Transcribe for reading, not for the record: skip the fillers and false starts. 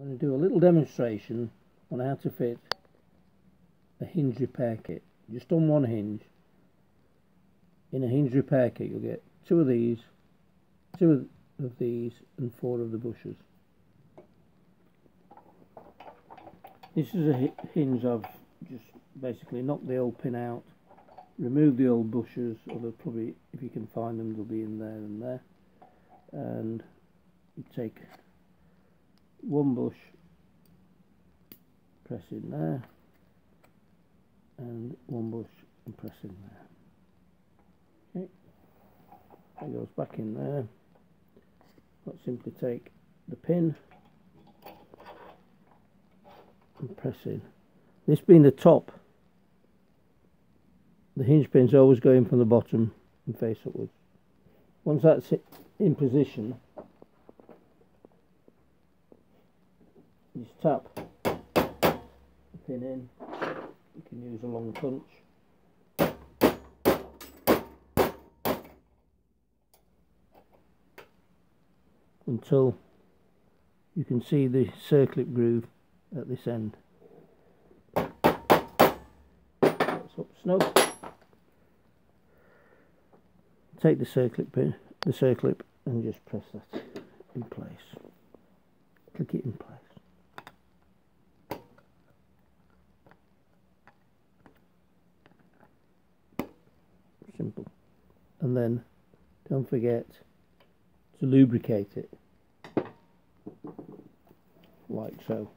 I'm going to do a little demonstration on how to fit a hinge repair kit. Just on one hinge. In a hinge repair kit you'll get two of these, two of these and four of the bushers. This is a hinge I've just basically knocked the old pin out, removed the old bushers, although probably if you can find them they'll be in there and there. And you take one bush, press in there, and one bush and press in there. Okay, that goes back in there. I'll simply take the pin and press in. This being the top, the hinge pin's always going from the bottom and face upwards. Once that's in position, just tap the pin in. You can use a long punch. Until you can see the circlip groove at this end. That's up snug. Take the circlip and just press that in place. Click it in place. Simple. And then don't forget to lubricate it like so.